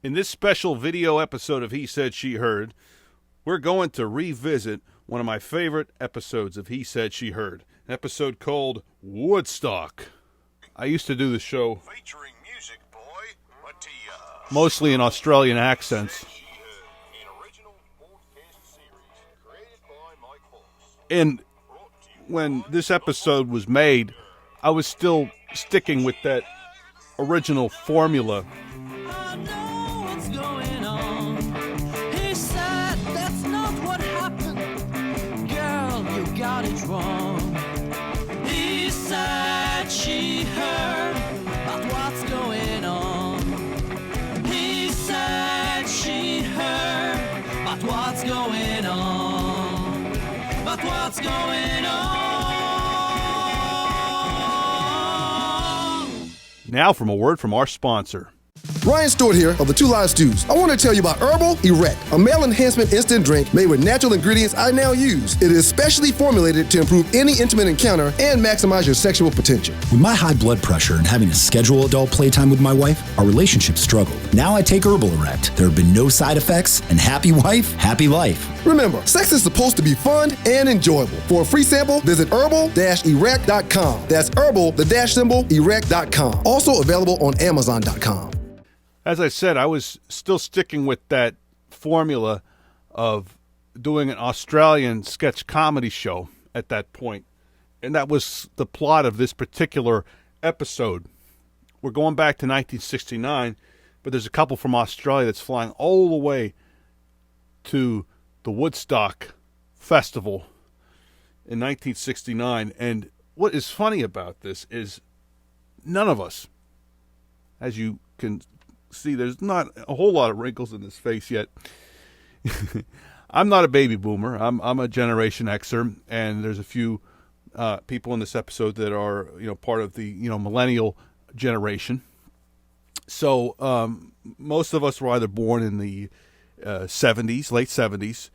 In this special video episode of He Said, She Heard, we're going to revisit one of my favorite episodes of He Said, She Heard, an episode called Woodstock. I used to do the show featuring music boy Mattia, mostly in Australian accents. And when this episode was made, I was still sticking with that original formula. I know what's going on. He said that's not what happened. Girl, you got it wrong. He said she heard about what's going on. He said she heard about what's going on. But what's going on? Now from a word from our sponsor. Ryan Stewart here of the Two Live Stews. I want to tell you about Herbal Erect, a male enhancement instant drink made with natural ingredients I now use. It is specially formulated to improve any intimate encounter and maximize your sexual potential. With my high blood pressure and having to schedule adult playtime with my wife, our relationship struggled. Now I take Herbal Erect. There have been no side effects, and happy wife, happy life. Remember, sex is supposed to be fun and enjoyable. For a free sample, visit herbal-erect.com. That's herbal-erect.com. Also available on amazon.com. As I said, I was still sticking with that formula of doing an Australian sketch comedy show at that point. And that was the plot of this particular episode. We're going back to 1969, but there's a couple from Australia that's flying all the way to the Woodstock Festival in 1969. And what is funny about this is none of us, as you can see, there's not a whole lot of wrinkles in this face yet. I'm not a baby boomer. I'm a Generation Xer, and there's a few people in this episode that are part of the millennial generation. So most of us were either born in the 70s, late 70s,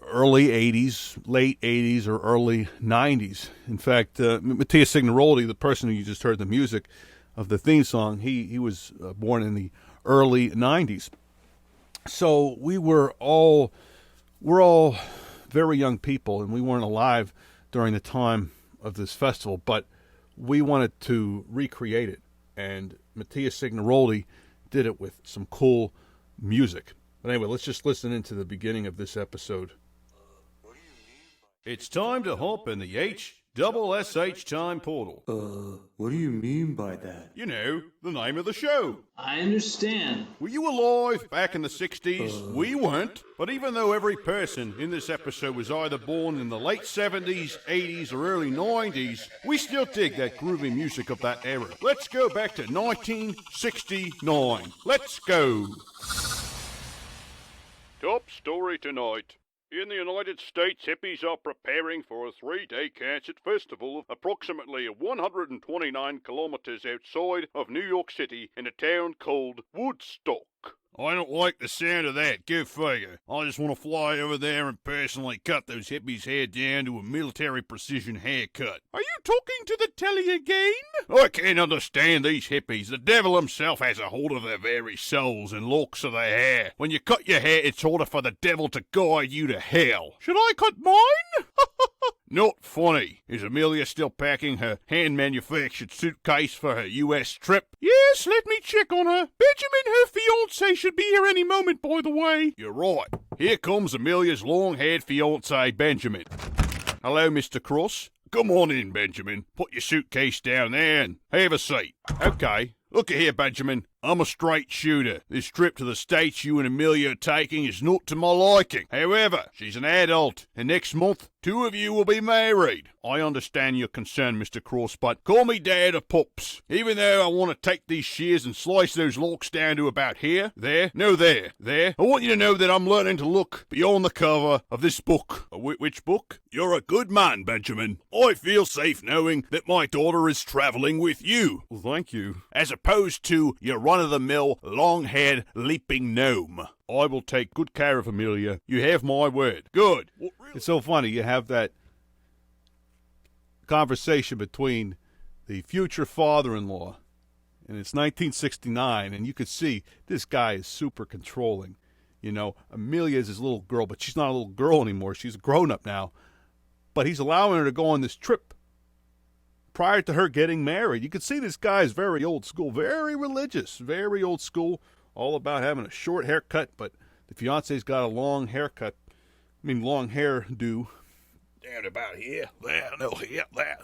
early 80s, late 80s, or early 90s. In fact, Mattia Signaroldi, the person who you just heard the music of the theme song, he was born in the early 90s. So we're all very young people, and we weren't alive during the time of this festival, but we wanted to recreate it, and Mattia Signaroldi did it with some cool music. But anyway, let's just listen into the beginning of this episode. It's time to hop in the HSSH time portal. What do you mean by that? You know, the name of the show. I understand. Were you alive back in the 60s? We weren't. But even though every person in this episode was either born in the late 70s, 80s, or early 90s, we still dig that groovy music of that era. Let's go back to 1969. Let's go. Top story tonight. In the United States, hippies are preparing for a 3-day concert festival approximately 129 kilometers outside of New York City in a town called Woodstock. I don't like the sound of that, go figure. I just want to fly over there and personally cut those hippies' hair down to a military precision haircut. Are you talking to the telly again? I can't understand these hippies. The devil himself has a hold of their very souls and locks of their hair. When you cut your hair, it's order for the devil to guide you to hell. Should I cut mine? Not funny. Is Amelia still packing her hand-manufactured suitcase for her U.S. trip? Yes, let me check on her. Benjamin, her fiancé, should be here any moment, by the way. You're right. Here comes Amelia's long-haired fiancé, Benjamin. Hello, Mr. Cross. Come on in, Benjamin. Put your suitcase down there and have a seat. Okay. Look here, Benjamin. I'm a straight shooter. This trip to the States you and Amelia are taking is not to my liking. However, she's an adult, and next month, 2 of you will be married. I understand your concern, Mr. Cross, but call me Dad or Pups. Even though I want to take these shears and slice those locks down to about here, there, I want you to know that I'm learning to look beyond the cover of this book. Which book? You're a good man, Benjamin. I feel safe knowing that my daughter is traveling with you. Well, thank you. As opposed to your run-of-the-mill, long-haired, leaping gnome. I will take good care of Amelia. You have my word. Good. It's so funny. You have that conversation between the future father-in-law and it's 1969, and you could see this guy is super controlling. You know, Amelia is his little girl, but she's not a little girl anymore. She's a grown-up now. But he's allowing her to go on this trip prior to her getting married. You could see this guy is very old school, very religious, very old school, all about having a short haircut, but the fiance's got a long haircut. Long hairdo. Down about here, there, no, here, there.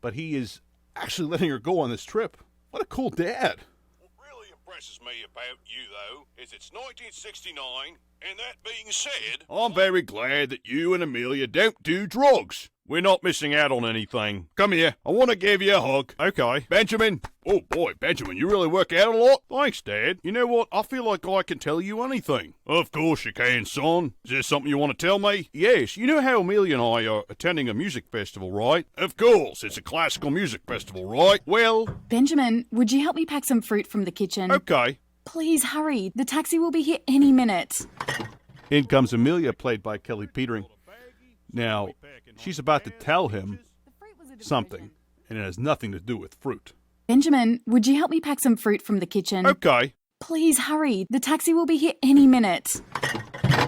But he is actually letting her go on this trip. What a cool dad. What really impresses me about you, though, is it's 1969, and that being said... I'm very glad that you and Amelia don't do drugs. We're not missing out on anything. Come here. I want to give you a hug. Okay. Benjamin. Oh, boy, Benjamin, you really work out a lot. Thanks, Dad. You know what? I feel like I can tell you anything. Of course you can, son. Is there something you want to tell me? Yes. You know how Amelia and I are attending a music festival, right? Of course. It's a classical music festival, right? Well... Benjamin, would you help me pack some fruit from the kitchen? Okay. Please hurry. The taxi will be here any minute. In comes Amelia, played by Kelly Petering. Now, she's about to tell him something, and it has nothing to do with fruit. Benjamin, would you help me pack some fruit from the kitchen? Okay. Please hurry. The taxi will be here any minute.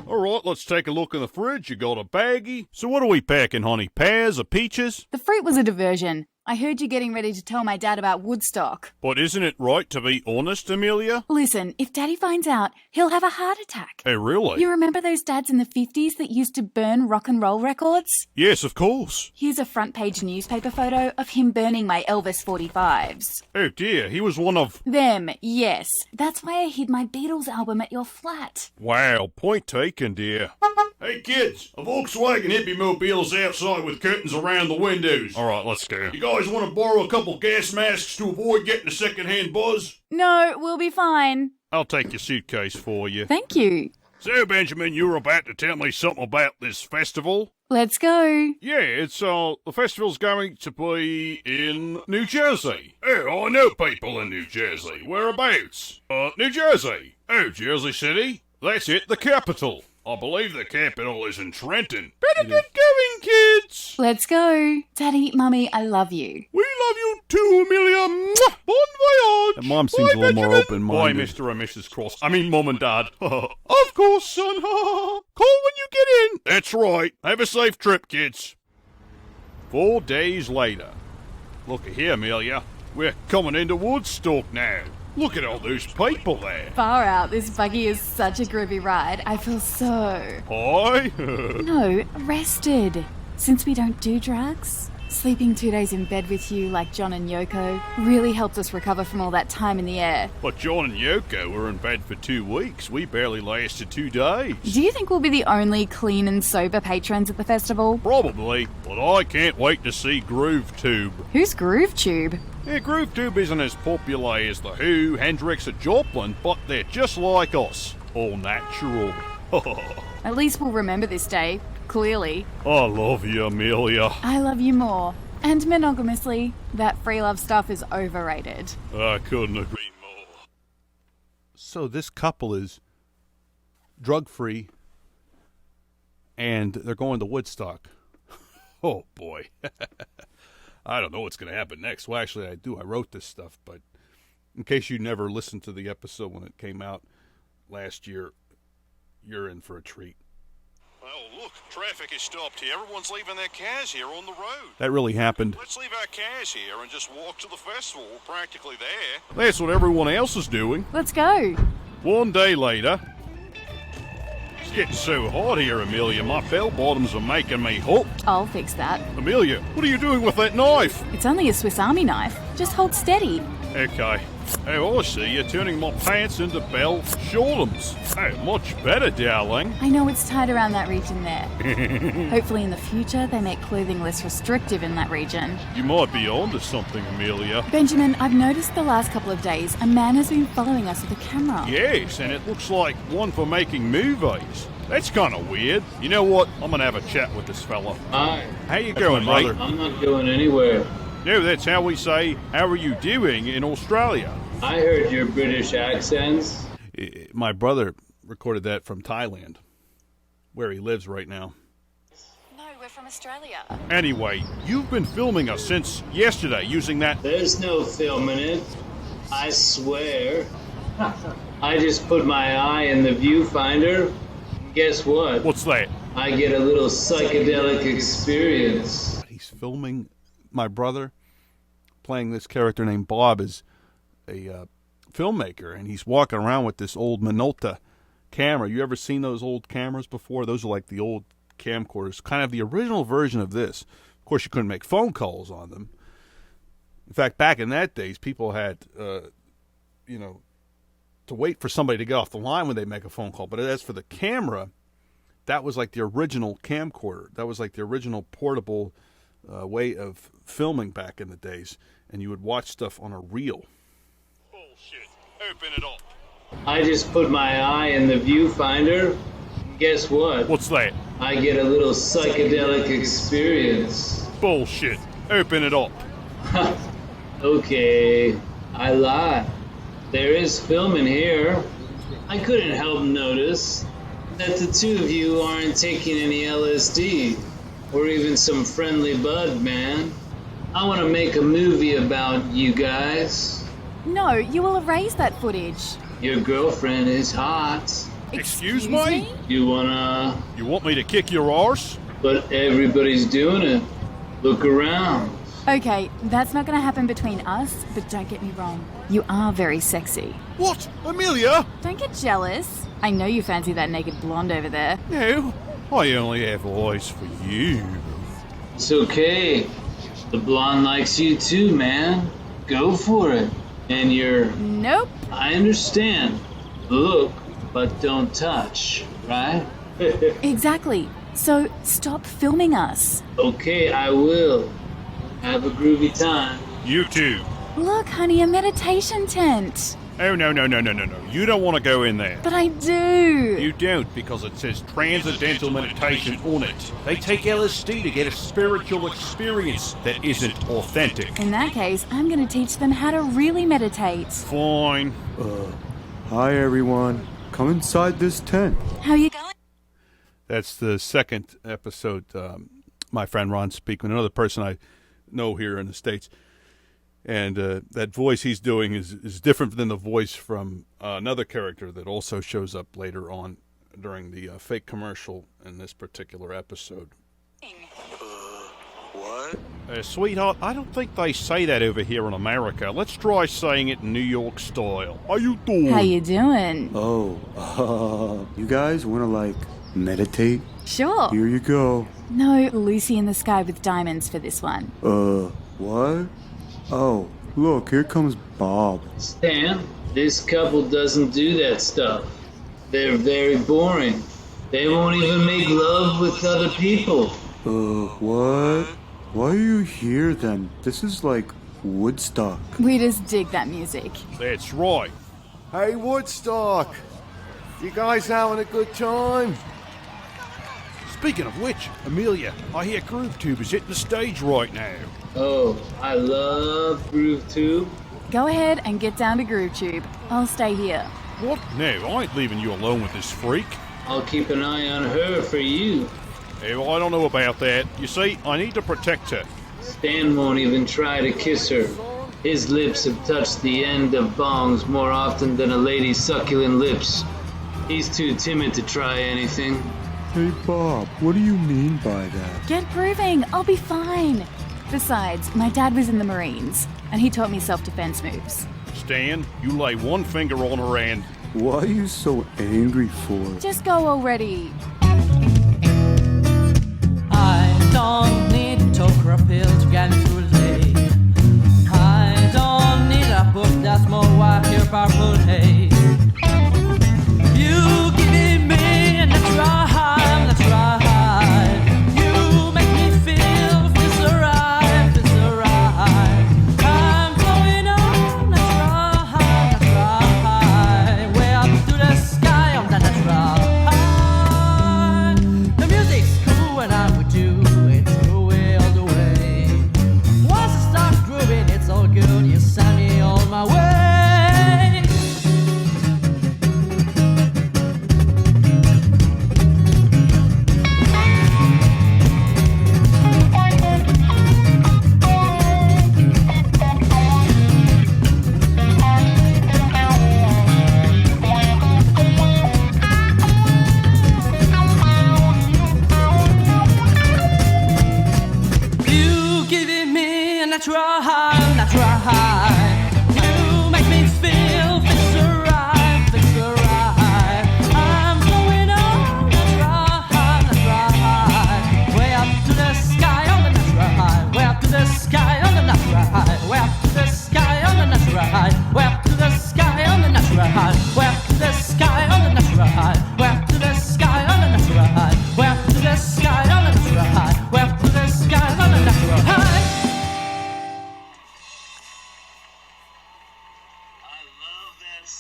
All right, let's take a look in the fridge. You got a baggie. So what are we packing, honey? Pears or peaches? The fruit was a diversion. I heard you getting ready to tell my dad about Woodstock. But isn't it right to be honest, Amelia? Listen, if Daddy finds out, he'll have a heart attack. Hey, really? You remember those dads in the 50s that used to burn rock and roll records? Yes, of course. Here's a front page newspaper photo of him burning my Elvis 45s. Oh dear, he was one of... Them, yes. That's why I hid my Beatles album at your flat. Wow, point taken, dear. Hey kids, a Volkswagen hippie mobile's outside with curtains around the windows. All right, let's go. You guys want to borrow a couple gas masks to avoid getting a secondhand buzz? No, we'll be fine. I'll take your suitcase for you. Thank you. So, Benjamin, you were about to tell me something about this festival? Let's go. Yeah, it's, the festival's going to be in New Jersey. Oh, I know people in New Jersey. Whereabouts? New Jersey. Oh, Jersey City? That's it, the capital. I believe the capital is in Trenton. Better get going, kids. Let's go. Daddy, Mummy, I love you. We love you too, Amelia. Mwah! Bon voyage. And Mom seems a little more open-minded. Bye, Mr. and Mrs. Cross. I mean, Mum and Dad. Of course, son. Call when you get in. That's right. Have a safe trip, kids. 4 days later. Look here, Amelia. We're coming into Woodstock now. Look at all those people there. Far out, this buggy is such a groovy ride. I feel so... Hi? No, rested. Since we don't do drugs, sleeping 2 days in bed with you like John and Yoko really helped us recover from all that time in the air. But John and Yoko were in bed for 2 weeks. We barely lasted 2 days. Do you think we'll be the only clean and sober patrons at the festival? Probably, but I can't wait to see Groove Tube. Who's Groove Tube? Yeah, Groove Tube isn't as popular as The Who, Hendrix or Joplin, but they're just like us. All natural. At least we'll remember this day, clearly. I love you, Amelia. I love you more. And monogamously, that free love stuff is overrated. I couldn't agree more. So this couple is drug-free, and they're going to Woodstock. Oh, boy. I don't know what's going to happen next. Well, actually, I do. I wrote this stuff, but in case you never listened to the episode when it came out last year, you're in for a treat. Well, look, traffic is stopped here. Everyone's leaving their cars here on the road. That really happened. Let's leave our cars here and just walk to the festival. We're practically there. That's what everyone else is doing. Let's go. 1 day later. It's getting so hot here, Amelia. My bell bottoms are making me hooked. I'll fix that. Amelia, what are you doing with that knife? It's only a Swiss Army knife. Just hold steady. Okay. Oh, I see. You're turning my pants into bell shortums. Oh, much better, darling. I know it's tight around that region there. Hopefully in the future they make clothing less restrictive in that region. You might be onto something, Amelia. Benjamin, I've noticed the last couple of days a man has been following us with a camera. Yes, and it looks like one for making movies. That's kind of weird. You know what? I'm going to have a chat with this fella. Hi. How you going, mate? I'm not going anywhere. No, that's how we say, how are you doing in Australia? I heard your British accents. My brother recorded that from Thailand, where he lives right now. No, we're from Australia. Anyway, you've been filming us since yesterday using that... There's no filming it. I swear. I just put my eye in the viewfinder. And guess what? What's that? I get a little psychedelic experience. He's filming my brother playing this character named Bob is a filmmaker, and he's walking around with this old Minolta camera. You ever seen those old cameras before? Those are like the old camcorders, kind of the original version of this. Of course, you couldn't make phone calls on them. In fact, back in that days, people had, to wait for somebody to get off the line when they make a phone call. But as for the camera, that was like the original camcorder. That was like the original portable way of filming back in the days. And you would watch stuff on a reel. Bullshit. Open it up. I just put my eye in the viewfinder. And guess what? What's that? I get a little psychedelic experience. Bullshit. Open it up. Okay, I lie. There is film in here. I couldn't help notice that the two of you aren't taking any LSD or even some friendly bud, man. I want to make a movie about you guys. No, you will erase that footage. Your girlfriend is hot. Excuse me? You wanna... You want me to kick your arse? But everybody's doing it. Look around. Okay, that's not going to happen between us, but don't get me wrong. You are very sexy. What? Amelia? Don't get jealous. I know you fancy that naked blonde over there. No, I only have eyes for you. It's okay. The blonde likes you too, man. Go for it. And you're... Nope. I understand. Look, but don't touch, right? Exactly. So stop filming us. Okay, I will. Have a groovy time. You too. Look, honey, a meditation tent. Oh, no. You don't want to go in there. But I do. You don't, because it says transcendental meditation on it. They take LSD to get a spiritual experience that isn't authentic. In that case, I'm going to teach them how to really meditate. Fine. Hi everyone. Come inside this tent. How you going? That's the second episode. My friend Ron Speakman, another person I know here in the States. And that voice he's doing is different than the voice from another character that also shows up later on during the fake commercial in this particular episode. What? Sweetheart, I don't think they say that over here in America. Let's try saying it in New York style. How you doing? How you doing? Oh, you guys want to like meditate? Sure. Here you go. No Lucy in the Sky with Diamonds for this one. What? Oh, look, here comes Bob. Stan, this couple doesn't do that stuff. They're very boring. They won't even make love with other people. What? Why are you here then? This is like Woodstock. We just dig that music. That's right. Hey, Woodstock! You guys having a good time? Speaking of which, Amelia, I hear Groove Tube is hitting the stage right now. Oh, I love Groove Tube. Go ahead and get down to Groove Tube. I'll stay here. What? No, I ain't leaving you alone with this freak. I'll keep an eye on her for you. Hey, well, I don't know about that. You see, I need to protect her. Stan won't even try to kiss her. His lips have touched the end of bongs more often than a lady's succulent lips. He's too timid to try anything. Hey, Bob, what do you mean by that? Get grooving. I'll be fine. Besides, my dad was in the Marines, and he taught me self-defense moves. Stan, you lay one finger on her and... What are you so angry for? Just go already. I don't need a talk or a pill to get me through the day. I don't need a book that's more white here purple haze. You give me a natural high, natural high. You make me feel feels alright, feels alright. I'm going on natural high, way up to the sky on that natural high. The music's cool when I'm with you, it's cool way all the way. Once it starts grooving, it's all good, you send me on my way.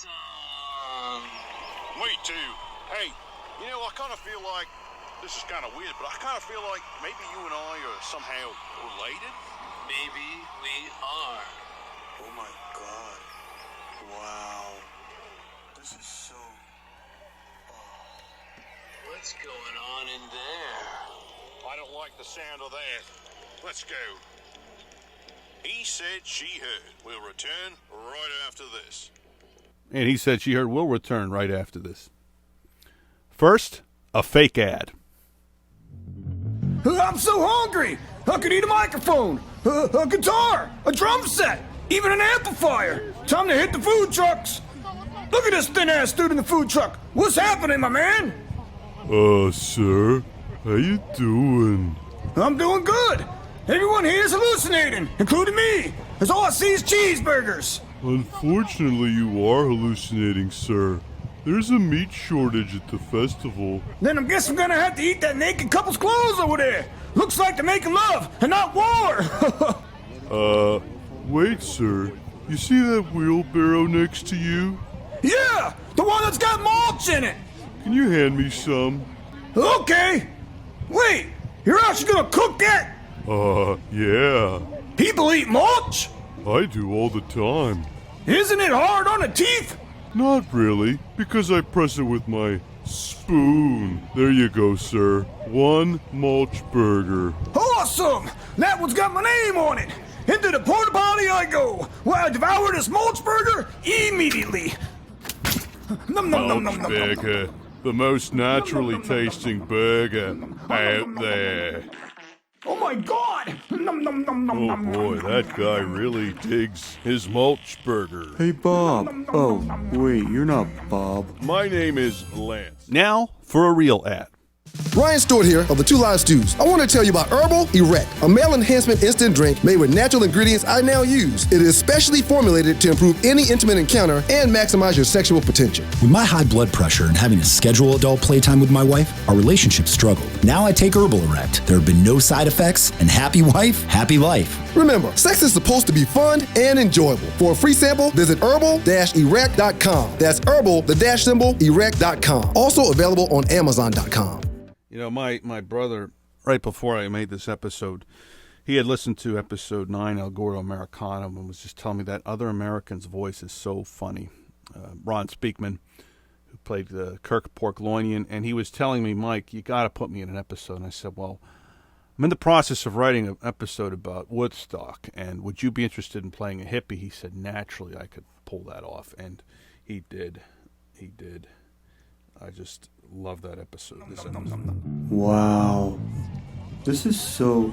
song. Me too. Hey, you know, I kind of feel like, this is kind of weird, but I kind of feel like maybe you and I are somehow related. Maybe we are. Oh my god. Wow. This is so... What's going on in there? I don't like the sound of that. Let's go. He said she heard. We'll return right after this. And he said she heard we'll return right after this. First, a fake ad. I'm so hungry! I could eat a microphone, a guitar, a drum set, even an amplifier. Time to hit the food trucks. Look at this thin-ass dude in the food truck. What's happening, my man? Sir, how you doing? I'm doing good. Everyone here is hallucinating, including me, as all I see is cheeseburgers. Unfortunately, you are hallucinating, sir. There's a meat shortage at the festival. Then I guess I'm gonna have to eat that naked couple's clothes over there. Looks like they're making love and not war. Wait, sir. You see that wheelbarrow next to you? Yeah, the one that's got mulch in it. Can you hand me some? Okay. Wait, you're actually gonna cook that? Yeah. People eat mulch? I do all the time. Isn't it hard on the teeth? Not really, because I press it with my spoon. There you go, sir. One Mulch Burger. Awesome! That one's got my name on it. Into the porta potty I go, where I devour this Mulch Burger immediately. Nom, nom, nom, nom, nom, nom, Burger, the most naturally tasting burger out there. Oh my God! Nom, nom, nom, nom, Oh nom, boy, nom, that guy really digs his Mulch Burger. Hey, Bob. Oh, wait, you're not Bob. My name is Lance. Now for a real ad. Ryan Stewart here of the Two Live Stews. I want to tell you about Herbal Erect, a male enhancement instant drink made with natural ingredients I now use. It is specially formulated to improve any intimate encounter and maximize your sexual potential. With my high blood pressure and having to schedule adult playtime with my wife, our relationship struggled. Now I take Herbal Erect. There have been no side effects, and happy wife, happy life. Remember, sex is supposed to be fun and enjoyable. For a free sample, visit herbal-erect.com. That's herbal-erect.com. Also available on amazon.com. You know, my brother, right before I made this episode, he had listened to episode 9, El Gordo Americano, and was just telling me that other American's voice is so funny. Ron Speakman, who played Kirk Porkloinian, and he was telling me, Mike, you got to put me in an episode. And I said, well, I'm in the process of writing an episode about Woodstock, and would you be interested in playing a hippie? He said, naturally, I could pull that off, and he did. He did. I just love that episode. Wow. This is so...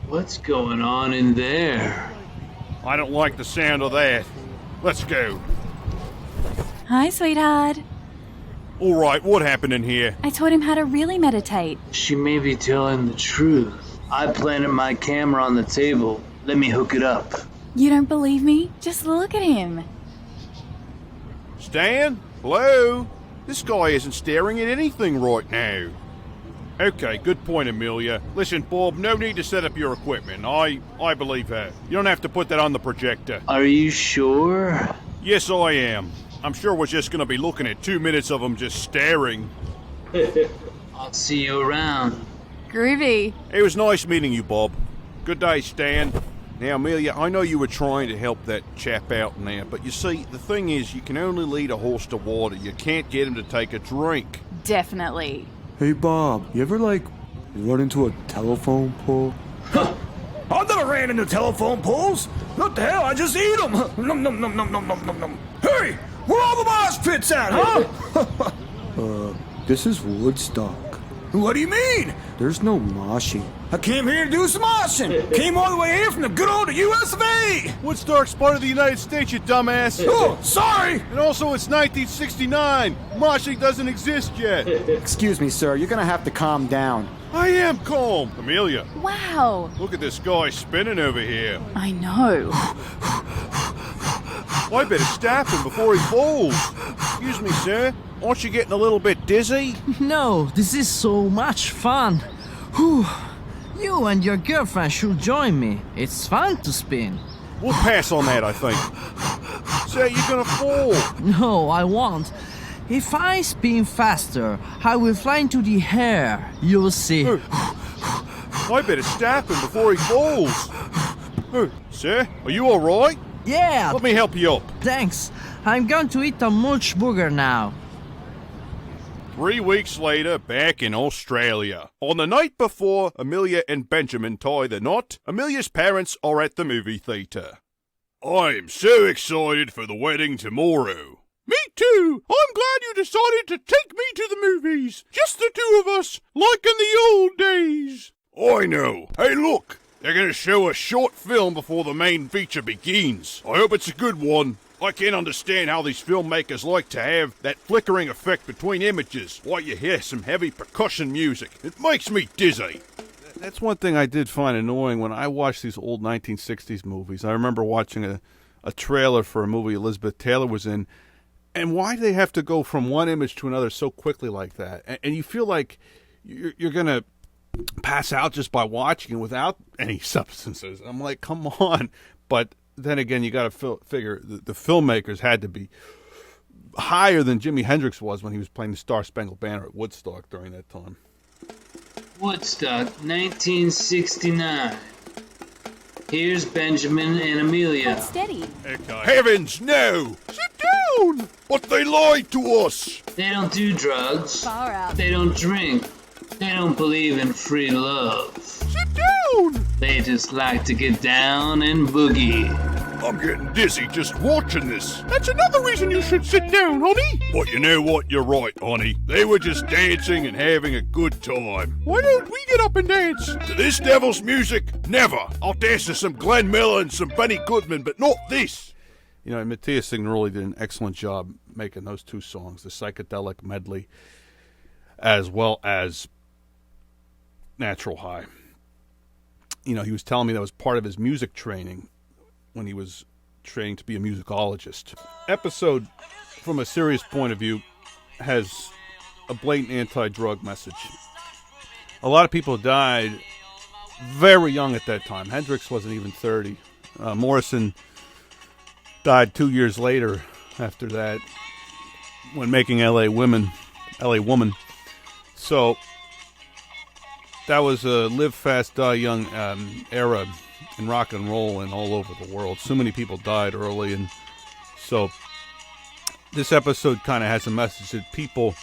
What's going on in there? I don't like the sound of that. Let's go. Hi, sweetheart. All right, what happened in here? I taught him how to really meditate. She may be telling the truth. I planted my camera on the table. Let me hook it up. You don't believe me? Just look at him. Stan? Hello? This guy isn't staring at anything right now. Okay, good point, Amelia. Listen, Bob, no need to set up your equipment. I believe that. You don't have to put that on the projector. Are you sure? Yes, I am. I'm sure we're just going to be looking at 2 minutes of him just staring. I'll see you around. Groovy. It was nice meeting you, Bob. Good day, Stan. Now, Amelia, I know you were trying to help that chap out in there, but you see, the thing is, you can only lead a horse to water. You can't get him to take a drink. Definitely. Hey, Bob, you ever, run into a telephone pole? I've never ran into telephone poles. What the hell? I just eat them. Nom, nom, nom, nom, nom, nom, nom, nom. Hey, where all the mosh pits at, huh? This is Woodstock. What do you mean? There's no moshing. I came here to do some moshing. Came all the way here from the good old US of A. Woodstock's part of the United States, you dumbass. Oh, sorry. And also, it's 1969. Moshing doesn't exist yet. Excuse me, sir. You're gonna have to calm down. I am calm. Amelia, Wow. look at this guy spinning over here. I know. I better stop him before he falls. Excuse me, sir. Aren't you getting a little bit dizzy? No, this is so much fun. Whew. You and your girlfriend should join me. It's fun to spin. We'll pass on that, I think. say you're gonna fall. No, I won't. If I spin faster, I will fly into the air. You'll see. I better stop him before he falls. Sir, are you alright? Yeah. Let me help you up. Thanks. I'm going to eat a Mulch Burger now. 3 weeks later, back in Australia. On the night before Amelia and Benjamin tie the knot, Amelia's parents are at the movie theatre. I'm so excited for the wedding tomorrow. Me too! I'm glad you decided to take me to the movies. Just the two of us, like in the old days. I know. Hey look, they're going to show a short film before the main feature begins. I hope it's a good one. I can't understand how these filmmakers like to have that flickering effect between images while you hear some heavy percussion music. It makes me dizzy. That's one thing I did find annoying when I watched these old 1960s movies. I remember watching a trailer for a movie Elizabeth Taylor was in, and why do they have to go from one image to another so quickly like that? And you feel like you're going to pass out just by watching it without any substances. I'm like, come on. But then again, you got to figure the filmmakers had to be higher than Jimi Hendrix was when he was playing the Star Spangled Banner at Woodstock during that time. Woodstock, 1969. Here's Benjamin and Amelia. Hold steady. Heavens, no! Sit down! But they lied to us! They don't do drugs. Far out. They don't drink. They don't believe in free love. Sit down! They just like to get down and boogie. I'm getting dizzy just watching this. That's another reason you should sit down, honey. But you know what? You're right, honey. They were just dancing and having a good time. Why don't we get up and dance? To this devil's music? Never. I'll dance to some Glenn Miller and some Benny Goodman, but not this. You know, Mattia Signaroldi did an excellent job making those two songs, the psychedelic medley, as well as Natural High. You know, he was telling me that was part of his music training when he was training to be a musicologist. Episode, from a serious point of view, has a blatant anti-drug message. A lot of people died very young at that time. Hendrix wasn't even 30. Morrison died 2 years later after that when making L.A. Woman. So that was a live fast, die young era in rock and roll and all over the world. So many people died early, and so this episode kind of has a message that people,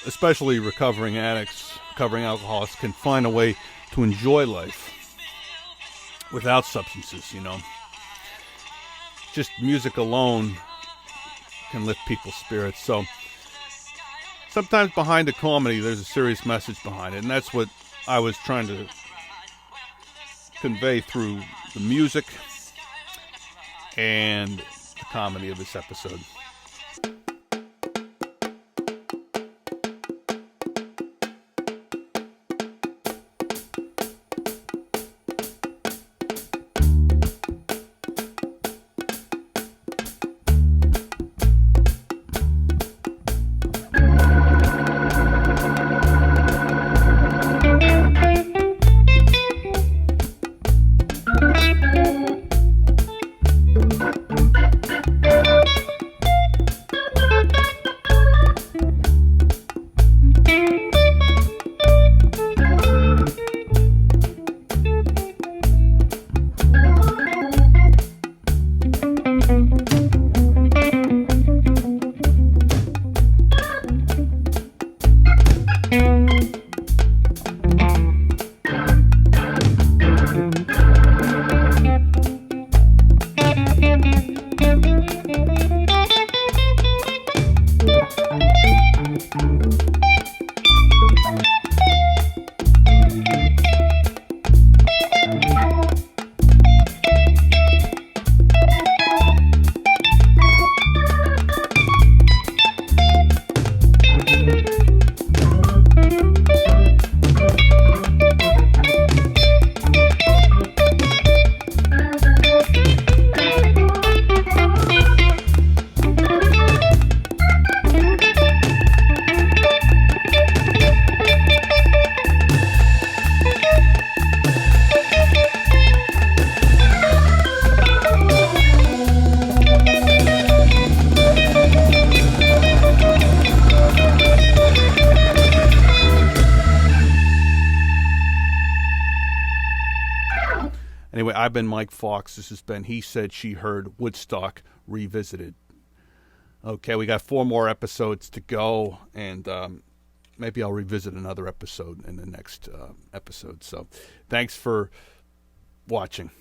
especially recovering addicts, recovering alcoholics, can find a way to enjoy life without substances, you know. Just music alone can lift people's spirits. So sometimes behind a comedy, there's a serious message behind it, and that's what I was trying to convey through the music and the comedy of this episode. I've been Mike Fox. This has been He Said, She Heard, Woodstock Revisited. Okay, we got 4 more episodes to go, and maybe I'll revisit another episode in the next episode. So thanks for watching.